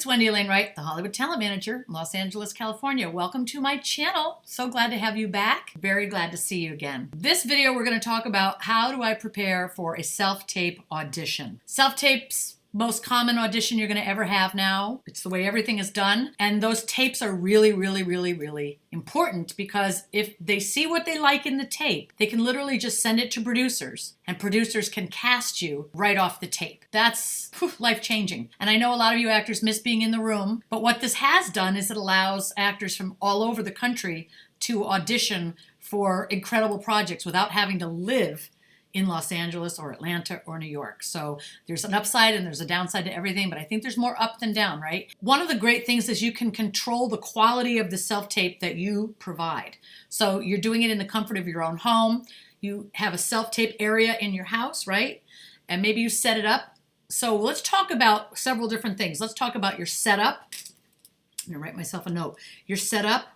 Wendy Alane Wright, the Hollywood Talent Manager in Los Angeles, California. Welcome to my channel. So glad to have you back. Very glad to see you again. This video, we're going to talk about how do I prepare for a self-tape audition. Self-tapes, most common audition you're going to ever have now. It's the way everything is done. And those tapes are really important because if they see what they like in the tape, they can literally just send it to producers and producers can cast you right off the tape. That's life-changing. And I know a lot of you actors miss being in the room, but what this has done is it allows actors from all over the country to audition for incredible projects without having to live in Los Angeles or Atlanta or New York. So there's an upside and there's a downside to everything, but I think there's more up than down, right? One of the great things is you can control the quality of the self-tape that you provide. So you're doing it in the comfort of your own home. You have a self-tape area in your house, right? And maybe you set it up. So let's talk about several different things. Let's talk about your setup. I'm gonna write myself a note. Your setup,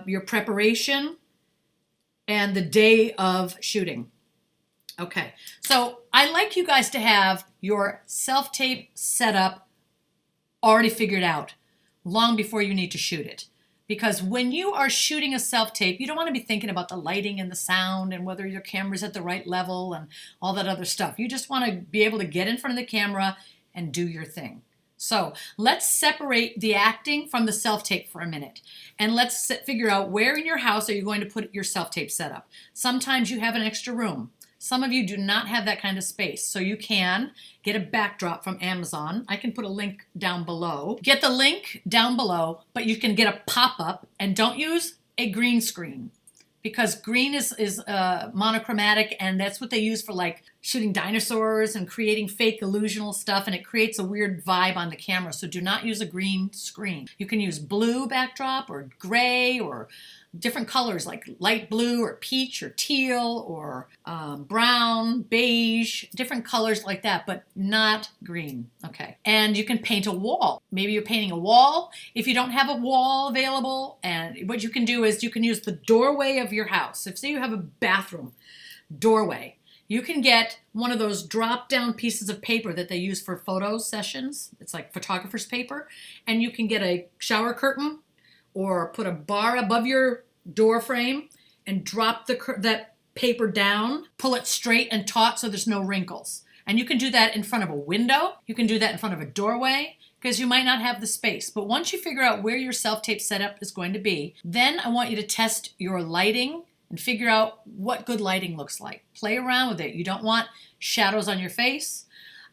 your preparation, and the day of shooting. Okay, so I like you guys to have your self-tape setup already figured out long before you need to shoot it. Because when you are shooting a self-tape, you don't want to be thinking about the lighting and the sound and whether your camera's at the right level and all that other stuff. You just want to be able to get in front of the camera and do your thing. So let's separate the acting from the self-tape for a minute. And let's figure out where in your house are you going to put your self-tape setup. Sometimes you have an extra room. Some of you do not have that kind of space, so you can get a backdrop from Amazon. I can put a link down below. Get the link down below, but you can get a pop-up, and don't use a green screen because green is monochromatic, and that's what they use for like shooting dinosaurs and creating fake illusional stuff, and it creates a weird vibe on the camera, so do not use a green screen. You can use blue backdrop or gray or different colors like light blue or peach or teal or brown, beige, different colors like that, but not green. Okay. And you can paint a wall. Maybe you're painting a wall. If you don't have a wall available, and what you can do is you can use the doorway of your house. If say you have a bathroom doorway, you can get one of those drop down pieces of paper that they use for photo sessions. It's like photographer's paper. And you can get a shower curtain or put a bar above your door frame and drop that paper down, pull it straight and taut so there's no wrinkles. And you can do that in front of a window. You can do that in front of a doorway because you might not have the space. But once you figure out where your self-tape setup is going to be, then I want you to test your lighting and figure out what good lighting looks like. Play around with it. You don't want shadows on your face.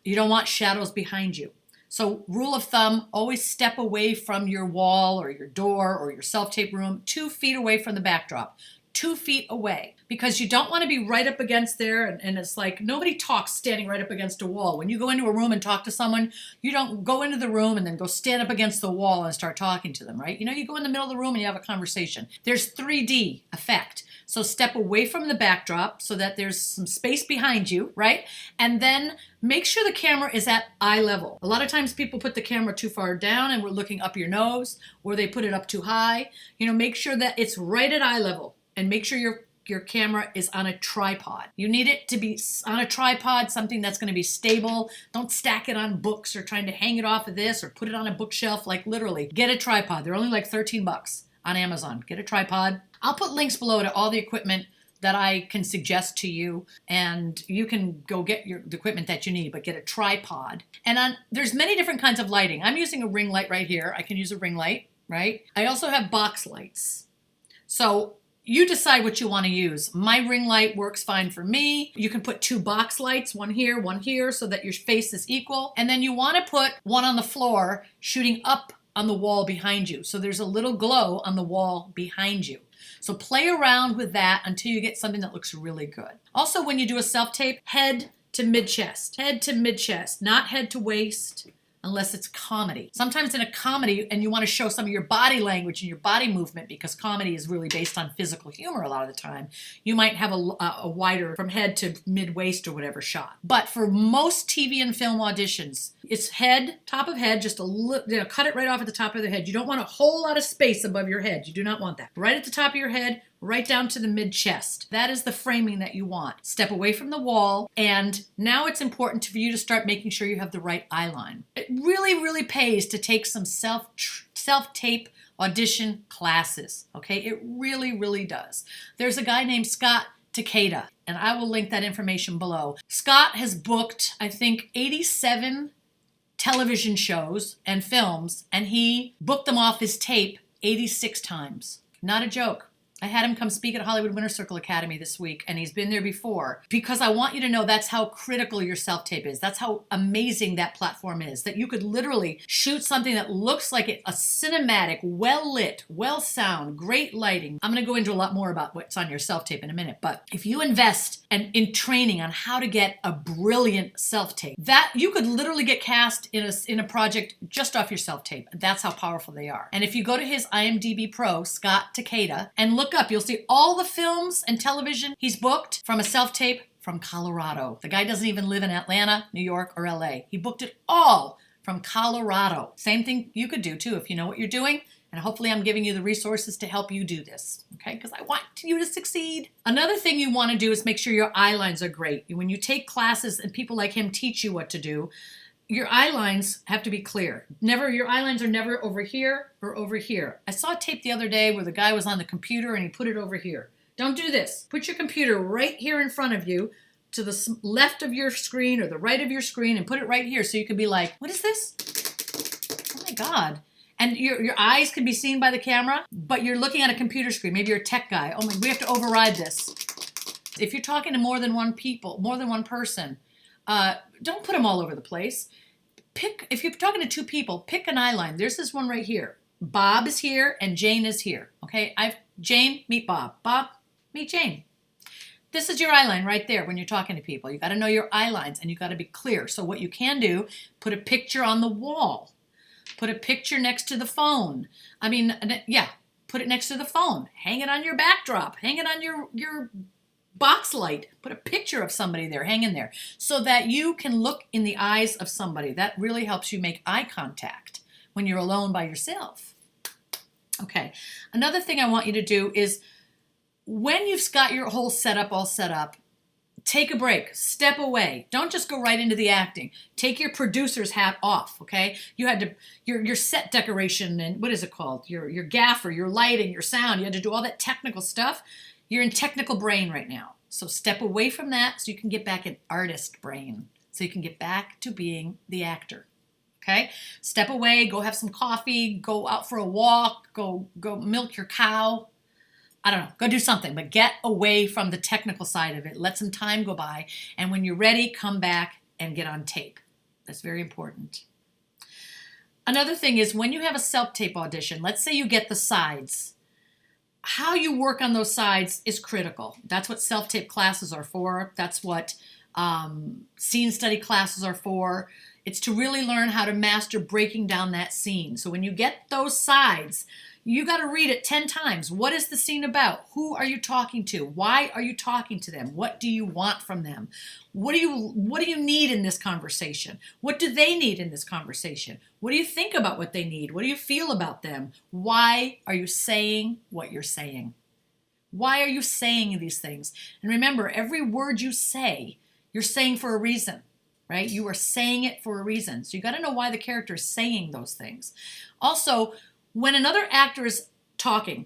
You don't want shadows behind you. So rule of thumb, always step away from your wall or your door or your self-tape room 2 feet away from the backdrop. 2 feet away, because you don't want to be right up against there, and it's like nobody talks standing right up against a wall. When you go into a room and talk to someone, you don't go into the room and then go stand up against the wall and start talking to them, right? You know, you go in the middle of the room and you have a conversation. There's 3D effect. So step away from the backdrop so that there's some space behind you, right? And then make sure the camera is at eye level. A lot of times people put the camera too far down and we're looking up your nose, or they put it up too high. You know, make sure that it's right at eye level. And make sure your camera is on a tripod. You need it to be on a tripod, something that's going to be stable. Don't stack it on books or trying to hang it off of this or put it on a bookshelf. Like literally, get a tripod. They're only like 13 bucks on Amazon. Get a tripod. I'll put links below to all the equipment that I can suggest to you, and you can go get the equipment that you need, but get a tripod. And there's many different kinds of lighting. I'm using a ring light right here. I can use a ring light, right? I also have box lights. So you decide what you want to use. My ring light works fine for me. You can put 2 box lights, one here, so that your face is equal. And then you want to put one on the floor shooting up on the wall behind you. So there's a little glow on the wall behind you. So play around with that until you get something that looks really good. Also, when you do a self-tape, head to mid-chest. Head to mid-chest, not head to waist, unless it's comedy. Sometimes in a comedy, and you want to show some of your body language and your body movement, because comedy is really based on physical humor a lot of the time, you might have a wider from head to mid-waist or whatever shot. But for most TV and film auditions, it's head, top of head, just a little, cut it right off at the top of the head. You don't want a whole lot of space above your head. You do not want that. Right at the top of your head, right down to the mid-chest. That is the framing that you want. Step away from the wall, and now it's important for you to start making sure you have the right eye line. It really, really pays to take some self-tape audition classes, okay? It really, really does. There's a guy named Scott Takeda, and I will link that information below. Scott has booked, I think, 87 television shows and films, and he booked them off his tape 86 times. Not a joke. I had him come speak at Hollywood Winter Circle Academy this week, and he's been there before, because I want you to know that's how critical your self-tape is. That's how amazing that platform is, that you could literally shoot something that looks like a cinematic, well-lit, well-sound, great lighting. I'm going to go into a lot more about what's on your self-tape in a minute, but if you invest in training on how to get a brilliant self-tape, that you could literally get cast in a project just off your self-tape. That's how powerful they are. And if you go to his IMDb Pro, Scott Takeda, and look up, you'll see all the films and television he's booked from a self-tape from Colorado. The guy doesn't even live in Atlanta, New York, or LA. He booked it all from Colorado. Same thing you could do too if you know what you're doing. And hopefully I'm giving you the resources to help you do this, okay? Because I want you to succeed. Another thing you want to do is make sure your eye lines are great. When you take classes and people like him teach you what to do, your eye lines have to be clear. Your eye lines are never over here or over here. I saw a tape the other day where the guy was on the computer and he put it over here. Don't do this. Put your computer right here in front of you, to the left of your screen or the right of your screen, and put it right here so you can be like, what is this? Oh my God. And your eyes can be seen by the camera, but you're looking at a computer screen. Maybe you're a tech guy. Oh my, we have to override this. If you're talking to more than one person, don't put them all over the place. If you're talking to two people, pick an eye line. There's this one right here. Bob is here and Jane is here. Okay, Jane, meet Bob. Bob, meet Jane. This is your eye line right there when you're talking to people. You got to know your eye lines and you got to be clear. So what you can do, put a picture on the wall. Put a picture next to the phone. Put it next to the phone. Hang it on your backdrop. Hang it on your box light. Put a picture of somebody there, hang in there, so that you can look in the eyes of somebody. That really helps you make eye contact when you're alone by yourself. Okay, another thing I want you to do is, when you've got your whole setup all set up, take a break, step away. Don't just go right into the acting. Take your producer's hat off, okay? You had to, your set decoration and what is it called? Your gaffer, your lighting, your sound. You had to do all that technical stuff. You're in technical brain right now. So step away from that so you can get back in artist brain. So you can get back to being the actor, okay? Step away, go have some coffee, go out for a walk, go milk your cow. I don't know, go do something, but get away from the technical side of it. Let some time go by. And when you're ready, come back and get on tape. That's very important. Another thing is, when you have a self-tape audition, let's say you get the sides. How you work on those sides is critical. That's what self-tape classes are for. That's what scene study classes are for. It's to really learn how to master breaking down that scene. So when you get those sides, you got to read it 10 times. What is the scene about? Who are you talking to? Why are you talking to them? What do you want from them? What do you need in this conversation? What do they need in this conversation? What do you think about what they need? What do you feel about them? Why are you saying what you're saying? Why are you saying these things? And remember, every word you say, you're saying for a reason, right? You are saying it for a reason. So you got to know why the character is saying those things. Also, when another actor is talking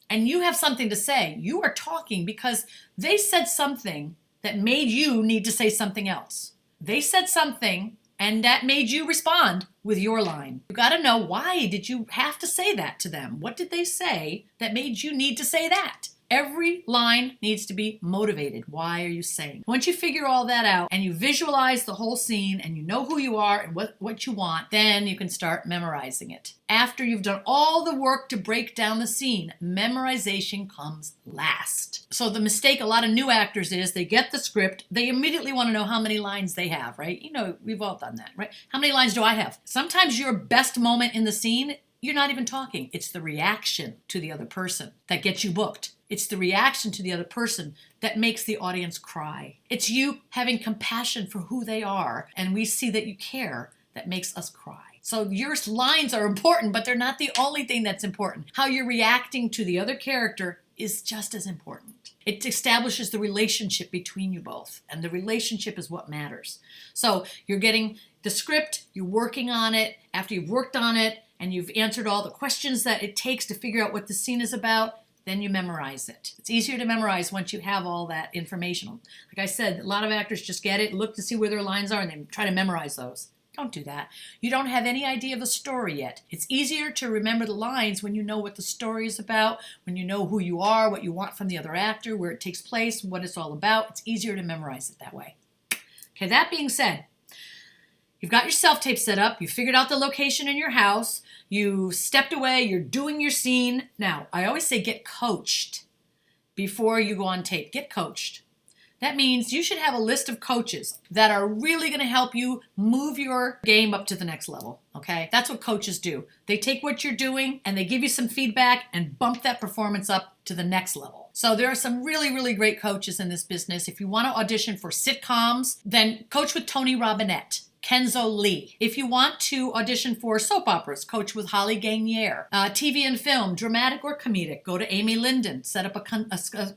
and you have something to say, you are talking because they said something that made you need to say something else. They said something and that made you respond with your line. You got to know, why did you have to say that to them? What did they say that made you need to say that? Every line needs to be motivated. Why are you saying? Once you figure all that out and you visualize the whole scene and you know who you are and what you want, then you can start memorizing it. After you've done all the work to break down the scene, memorization comes last. So the mistake a lot of new actors is, they get the script, they immediately want to know how many lines they have, right? You know, we've all done that, right? How many lines do I have? Sometimes your best moment in the scene, you're not even talking. It's the reaction to the other person that gets you booked. It's the reaction to the other person that makes the audience cry. It's you having compassion for who they are, and we see that you care, that makes us cry. So your lines are important, but they're not the only thing that's important. How you're reacting to the other character is just as important. It establishes the relationship between you both, and the relationship is what matters. So you're getting the script, you're working on it. After you've worked on it and you've answered all the questions that it takes to figure out what the scene is about, then you memorize it. It's easier to memorize once you have all that information. Like I said, a lot of actors just get it, look to see where their lines are, and they try to memorize those. Don't do that. You don't have any idea of the story yet. It's easier to remember the lines when you know what the story is about, when you know who you are, what you want from the other actor, where it takes place, what it's all about. It's easier to memorize it that way. Okay, that being said, you've got your self-tape set up, you figured out the location in your house, you stepped away, you're doing your scene. Now, I always say get coached before you go on tape. Get coached. That means you should have a list of coaches that are really going to help you move your game up to the next level, okay? That's what coaches do. They take what you're doing and they give you some feedback and bump that performance up to the next level. So there are some really, really great coaches in this business. If you want to audition for sitcoms, then coach with Tony Robinette. Kenzo Lee. If you want to audition for soap operas, coach with Holly Gagnere. TV and film, dramatic or comedic, go to Amy Linden, set up a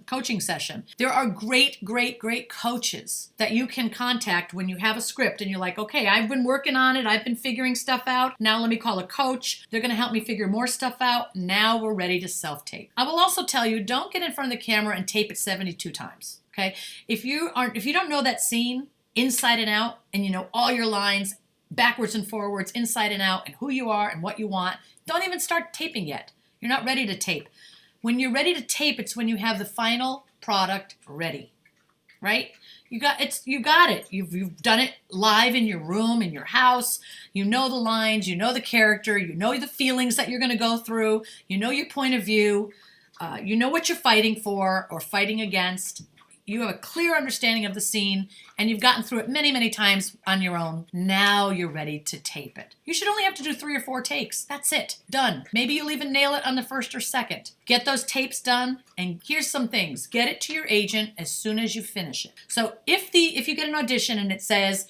coaching session. There are great, great, great coaches that you can contact when you have a script and you're like, okay, I've been working on it, I've been figuring stuff out, now let me call a coach. They're going to help me figure more stuff out. Now we're ready to self-tape. I will also tell you, don't get in front of the camera and tape it 72 times, okay? If you don't know that scene inside and out, and you know all your lines backwards and forwards, inside and out, and who you are and what you want, don't even start taping yet. You're not ready to tape. When you're ready to tape, it's when you have the final product ready, right? You got it. You've done it live in your room, in your house. You know the lines, you know the character, you know the feelings that you're going to go through, you know your point of view, you know what you're fighting for or fighting against. You have a clear understanding of the scene, and you've gotten through it many, many times on your own. Now you're ready to tape it. You should only have to do 3 or 4 takes. That's it. Done. Maybe you'll even nail it on the first or second. Get those tapes done, and here's some things. Get it to your agent as soon as you finish it. So if you get an audition and it says,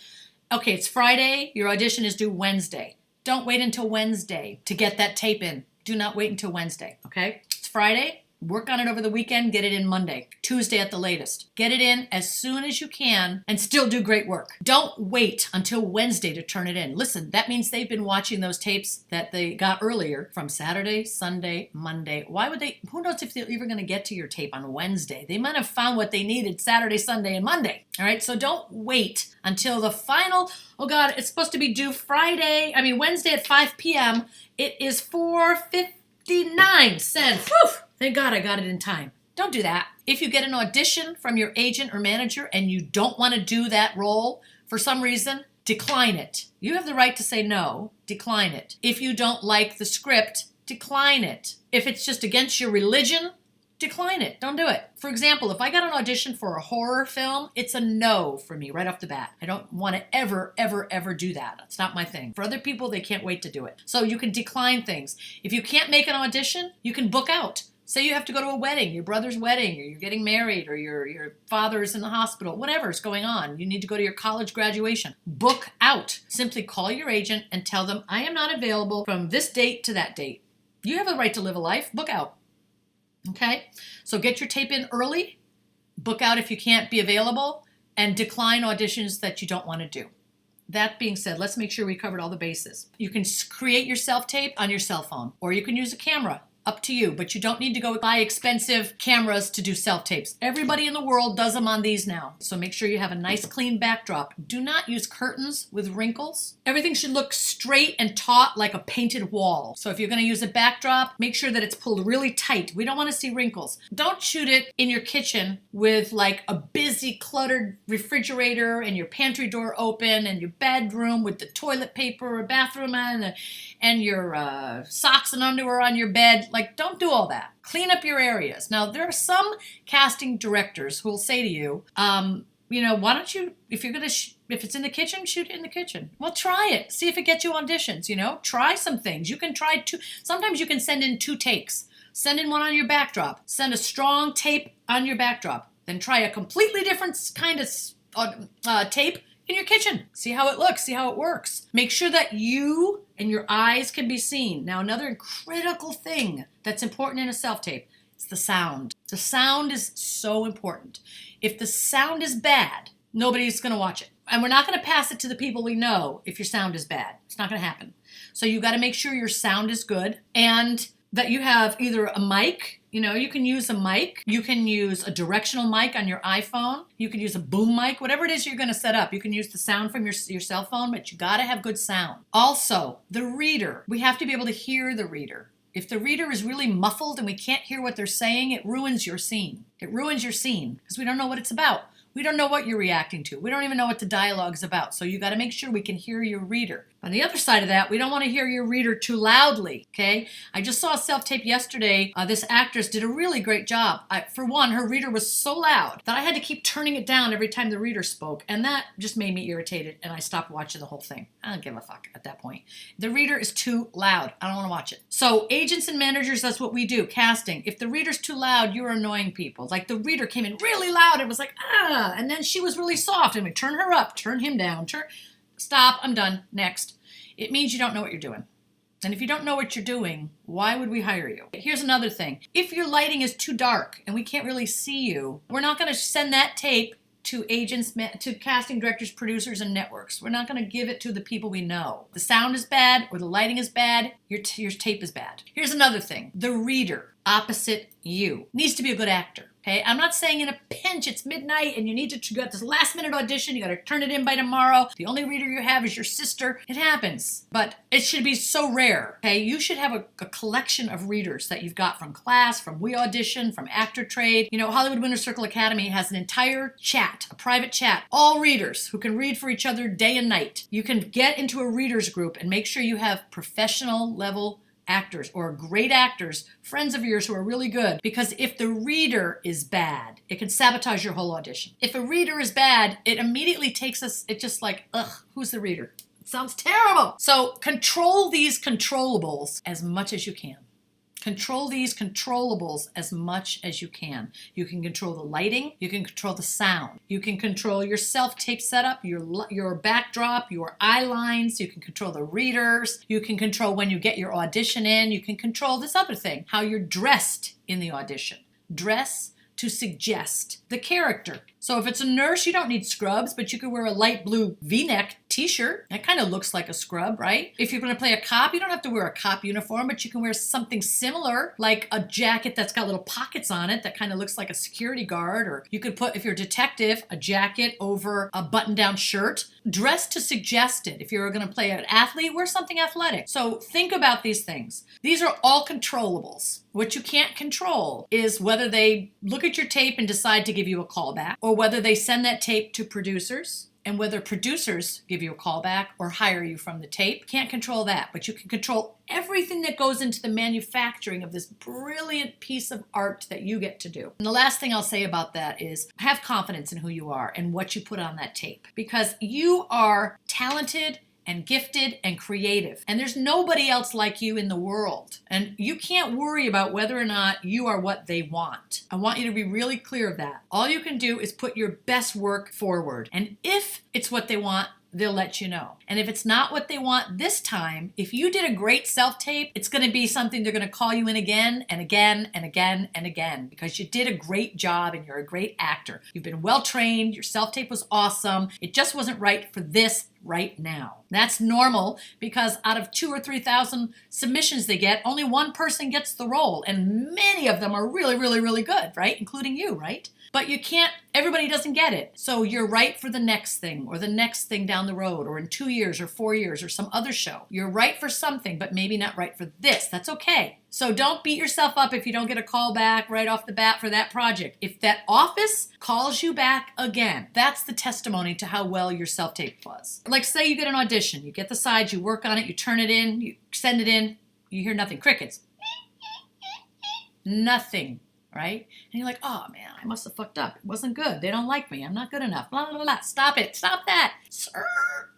okay, it's Friday, your audition is due Wednesday. Don't wait until Wednesday to get that tape in. Do not wait until Wednesday, okay? It's Friday. Work on it over the weekend, get it in Monday, Tuesday at the latest. Get it in as soon as you can and still do great work. Don't wait until Wednesday to turn it in. Listen, that means they've been watching those tapes that they got earlier from Saturday, Sunday, Monday. Why would they? Who knows if they're even going to get to your tape on Wednesday? They might have found what they needed Saturday, Sunday, and Monday. All right, so don't wait until the final, oh God, it's supposed to be due Wednesday at 5 p.m. It is 4:59 cents. Whew! Thank God I got it in time. Don't do that. If you get an audition from your agent or manager and you don't want to do that role for some reason, decline it. You have the right to say no. Decline it. If you don't like the script, decline it. If it's just against your religion, decline it. Don't do it. For example, if I got an audition for a horror film, it's a no for me right off the bat. I don't want to ever, ever, ever do that. That's not my thing. For other people, they can't wait to do it. So you can decline things. If you can't make an audition, you can book out. Say you have to go to a wedding, your brother's wedding, or you're getting married, or your father's in the hospital, whatever's going on. You need to go to your college graduation. Book out. Simply call your agent and tell them, I am not available from this date to that date. You have a right to live a life. Book out. Okay? So get your tape in early, book out if you can't be available, and decline auditions that you don't want to do. That being said, let's make sure we covered all the bases. You can create your self-tape on your cell phone, or you can use a camera. Up to you, but you don't need to go buy expensive cameras to do self-tapes. Everybody in the world does them on these now. So make sure you have a nice clean backdrop. Do not use curtains with wrinkles. Everything should look straight and taut like a painted wall. So if you're going to use a backdrop, make sure that it's pulled really tight. We don't want to see wrinkles. Don't shoot it in your kitchen with like a busy, cluttered refrigerator and your pantry door open and your bedroom with the toilet paper or bathroom and your socks and underwear on your bed. Like, don't do all that. Clean up your areas. Now, there are some casting directors who will say to you, why don't you, if it's in the kitchen, shoot it in the kitchen. Well, try it. See if it gets you auditions, Try some things. You can try 2. Sometimes you can send in 2 takes. Send in one on your backdrop. Send a strong tape on your backdrop. Then try a completely different kind of tape in your kitchen. See how it looks. See how it works. Make sure that you and your eyes can be seen. Now, another critical thing that's important in a self-tape, It's the sound. The sound is so important. If the sound is bad, nobody's going to watch it. And we're not going to pass it to the people we know if your sound is bad. It's not going to happen. So you got to make sure your sound is good and that you have either a mic. You know, you can use a mic. You can use a directional mic on your iPhone. You can use a boom mic, whatever it is you're going to set up. You can use the sound from your cell phone, but you got to have good sound. Also, the reader. We have to be able to hear the reader. If the reader is really muffled and we can't hear what they're saying, it ruins your scene. It ruins your scene because we don't know what it's about. We don't know what you're reacting to. We don't even know what the dialogue is about. So you got to make sure we can hear your reader. On the other side of that, we don't want to hear your reader too loudly, okay? I just saw a self-tape yesterday. This actress did a really great job. For one, her reader was so loud that I had to keep turning it down every time the reader spoke, and that just made me irritated, and I stopped watching the whole thing. I don't give a fuck at that point. The reader is too loud. I don't want to watch it. So agents and managers, that's what we do, casting. If the reader's too loud, you're annoying people. Like the reader came in really loud. It was like, and then she was really soft, and we turn her up, turn him down, stop, I'm done, next. It means you don't know what you're doing. And if you don't know what you're doing, why would we hire you? Here's another thing. If your lighting is too dark and we can't really see you, we're not going to send that tape to agents, to casting directors, producers, and networks. We're not going to give it to the people we know. The sound is bad or the lighting is bad, your tape is bad. Here's another thing. The reader opposite you needs to be a good actor. Okay, I'm not saying in a pinch, it's midnight and you got this last minute audition, you got to turn it in by tomorrow. The only reader you have is your sister. It happens, but it should be so rare. Okay, you should have a collection of readers that you've got from class, from We Audition, from Actor Trade. You know, Hollywood Winter Circle Academy has an entire chat, a private chat, all readers who can read for each other day and night. You can get into a readers group and make sure you have professional level actors or great actors, friends of yours who are really good, because if the reader is bad, it can sabotage your whole audition. If a reader is bad, it immediately takes us, it's just like, who's the reader? It sounds terrible. So control these controllables as much as you can. Control these controllables as much as you can. You can control the lighting. You can control the sound. You can control your self-tape setup, your backdrop, your eye lines. You can control the readers. You can control when you get your audition in. You can control this other thing, how you're dressed in the audition. Dress to suggest the character. So if it's a nurse, you don't need scrubs, but you could wear a light blue V-neck t-shirt. That kind of looks like a scrub, right? If you're going to play a cop, you don't have to wear a cop uniform, but you can wear something similar, like a jacket that's got little pockets on it that kind of looks like a security guard. Or you could put, if you're a detective, a jacket over a button-down shirt. Dress to suggest it. If you're going to play an athlete, wear something athletic. So think about these things. These are all controllables. What you can't control is whether they look at your tape and decide to give you a callback, or whether they send that tape to producers, and whether producers give you a callback or hire you from the tape. Can't control that, but you can control everything that goes into the manufacturing of this brilliant piece of art that you get to do. And the last thing I'll say about that is have confidence in who you are and what you put on that tape, because you are talented and gifted and creative. And there's nobody else like you in the world. And you can't worry about whether or not you are what they want. I want you to be really clear of that. All you can do is put your best work forward. And if it's what they want, they'll let you know. And if it's not what they want this time, if you did a great self-tape, it's going to be something they're going to call you in again and again and again and again, because you did a great job and you're a great actor. You've been well trained. Your self-tape was awesome. It just wasn't right for this right now. That's normal, because out of 2,000 or 3,000 submissions they get, only one person gets the role. And many of them are really, really, really good, right? Including you, right? But you can't, everybody doesn't get it. So you're right for the next thing, or the next thing down the road, or in 2 years or 4 years or some other show. You're right for something, but maybe not right for this. That's okay. So don't beat yourself up if you don't get a call back right off the bat for that project. If that office calls you back again, that's the testimony to how well your self-tape was. Like say you get an audition, you get the sides, you work on it, you turn it in, you send it in, you hear nothing, crickets. Nothing. Right? And you're like, oh man, I must have fucked up. It wasn't good. They don't like me. I'm not good enough. Blah, blah, blah, blah. Stop it. Stop that. Sir.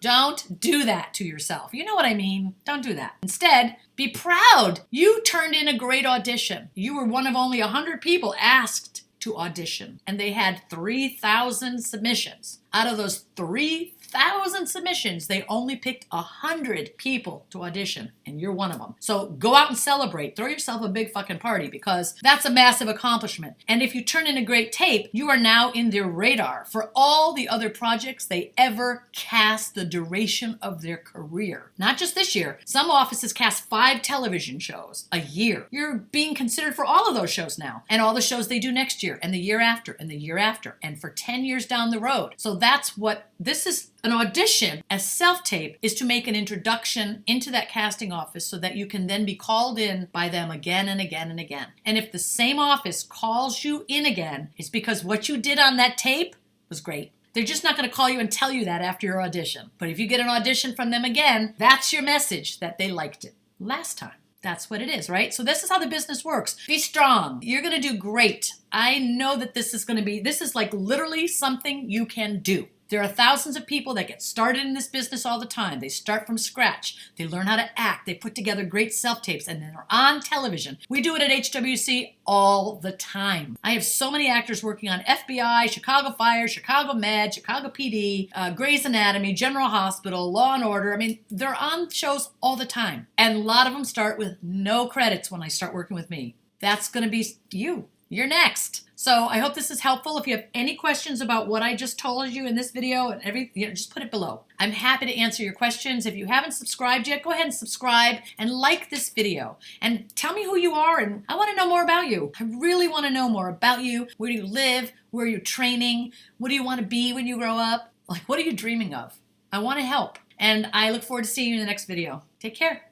Don't do that to yourself. You know what I mean? Don't do that. Instead, be proud. You turned in a great audition. You were one of only 100 people asked to audition, and they had 3,000 submissions. Out of those 3,000 1,000 submissions, they only picked 100 people to audition, and you're one of them. So go out and celebrate. Throw yourself a big fucking party, because that's a massive accomplishment. And if you turn in a great tape, you are now in their radar for all the other projects they ever cast the duration of their career. Not just this year. Some offices cast 5 television shows a year. You're being considered for all of those shows now, and all the shows they do next year, and the year after, and the year after, and for 10 years down the road. So that's what this is. An audition as self-tape is to make an introduction into that casting office so that you can then be called in by them again and again and again. And if the same office calls you in again, it's because what you did on that tape was great. They're just not going to call you and tell you that after your audition. But if you get an audition from them again, that's your message that they liked it last time. That's what it is, right? So this is how the business works. Be strong. You're going to do great. I know that this is like literally something you can do. There are thousands of people that get started in this business all the time. They start from scratch. They learn how to act. They put together great self-tapes, and then they're on television. We do it at HWC all the time. I have so many actors working on FBI, Chicago Fire, Chicago Med, Chicago PD, Grey's Anatomy, General Hospital, Law and Order. I mean, they're on shows all the time. And a lot of them start with no credits when I start working with me. That's going to be you. You're next. So I hope this is helpful. If you have any questions about what I just told you in this video and everything, just put it below. I'm happy to answer your questions. If you haven't subscribed yet, go ahead and subscribe and like this video. And tell me who you are, and I want to know more about you. I really want to know more about you. Where do you live? Where are you training? What do you want to be when you grow up? Like, what are you dreaming of? I want to help. And I look forward to seeing you in the next video. Take care.